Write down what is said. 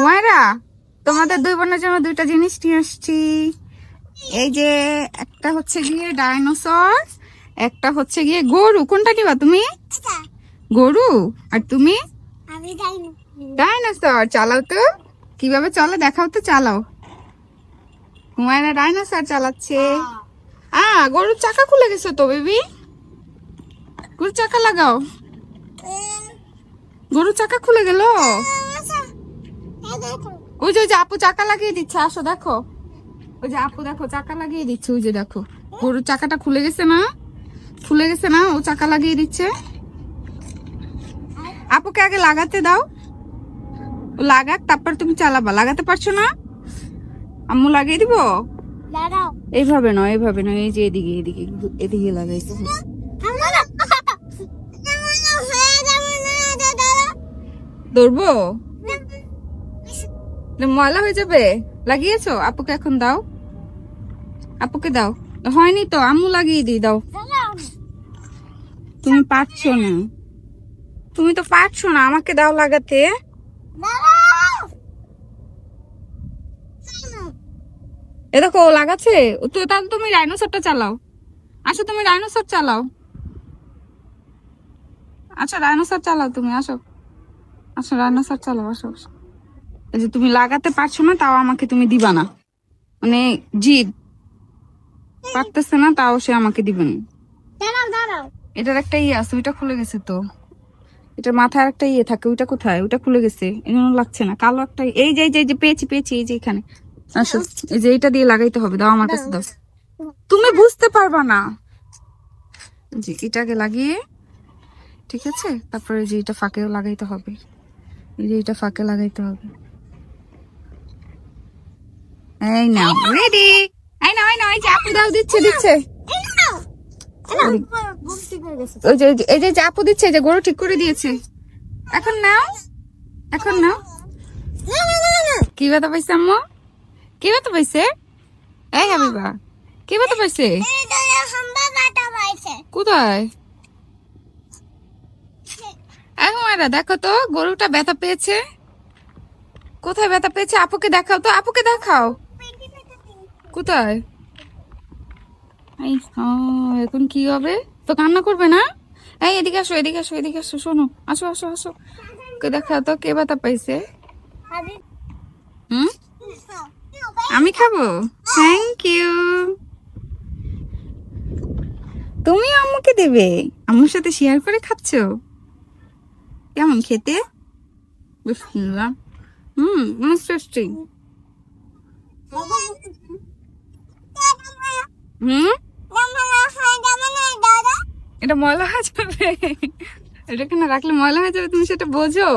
হুমায়রা, তোমাদের দুই বোনের জন্য দুইটা জিনিস নিয়ে আসছি। এই যে একটা হচ্ছে গিয়ে ডাইনোসর, একটা হচ্ছে গিয়ে গরু। কোনটা নিবা তুমি? গরু। আর তুমি? ডাইনোসর। চালাও তো, কিভাবে চলে দেখাও তো, চালাও। হুমায়রা ডাইনোসর চালাচ্ছে। গরুর চাকা খুলে গেছে তো বেবি, গরুর চাকা লাগাও। গরুর চাকা খুলে গেল। ওই যে আপু চাকা লাগিয়ে দিচ্ছে, আসো দেখো। ওই যে আপু দেখো চাকা লাগিয়ে দিচ্ছে, ওই যে দেখো গরুর চাকাটা খুলে গেছে না, খুলে গেছে না, ও চাকা লাগিয়ে দিচ্ছে। আপুকে আগে লাগাতে দাও, ও লাগাক, তারপর তুমি চালাবা। লাগাতে পারছো না? আম্মু লাগিয়ে দিব। এইভাবে নয়, এইভাবে নয়, এই যে এদিকে এদিকে এদিকে লাগাইছে। ধরবো, ময়লা হয়ে যাবে। লাগিয়েছো? আপুকে এখন দাও, আপুকে দাও। হয়নি তো, আম্মু লাগিয়ে দিই, দাও। তুমি পারছো না, তুমি তো পারছো না, আমাকে দাও লাগাতে। এ দেখো ও লাগাচ্ছে তো, তাহলে তুমি ডাইনোসরটা চালাও। আসো তুমি ডাইনোসর চালাও, আচ্ছা ডাইনোসর চালাও তুমি, আসো আসো ডাইনোসর চালাও, আসো। এই যে তুমি লাগাতে পারছো না, তাও আমাকে তুমি দিবা না, মানে জিদ পারতেছে না, তাও সে আমাকে দিবে না। এটার একটা ইয়ে আছে, ওইটা খুলে গেছে তো। এটার মাথায় একটা ইয়ে থাকে, ওইটা কোথায়? ওইটা খুলে গেছে, এই জন্য লাগছে না। কালো একটা, এই যে এই যে পেয়েছি পেয়েছি, এই যে এখানে। আসো, এই যে এইটা দিয়ে লাগাইতে হবে, দাও আমার কাছে দাও। তুমি বুঝতে পারবা না, জি এটাকে লাগিয়ে, ঠিক আছে, তারপরে যে এটা ফাঁকেও লাগাইতে হবে, এই যে এটা ফাঁকে লাগাইতে হবে। এই নাও, রেডি। এই নাও, এই নাও, এই যে আপু দাও, দিচ্ছে দিচ্ছে। ওই যে এই যে আপু দিচ্ছে, যে গরু ঠিক করে দিয়েছে। এখন নাও, এখন নাও। কি ব্যথা পাইছে আম্মু? কি ব্যথা পাইছে? এই হাবিবা, কি ব্যথা পাইছে? কোথায়? হুমায়রা দেখো তো, গরুটা ব্যথা পেয়েছে। কোথায় ব্যথা পেয়েছে? আপুকে দেখাও তো, আপুকে দেখাও। কোথায়? এখন কি হবে? তো কান্না করবে না? এই এদিকে আসো, এদিকে আসো, এদিকে আসো, শোনো, আসো আসো আসো। কে দেখাও তো, কে ব্যথা পাইছে? হুম, আমি খাবো। Thank you. তুমি আম্মুকে দেবে, আম্মুর সাথে শেয়ার করে খাচ্ছো। কেমন খেতে? বিসমিল্লাহ। টেস্টি। এটা ময়লা হয়ে যাবে, এটা কেন রাখলে ময়লা হয়ে যাবে, তুমি সেটা বোঝো।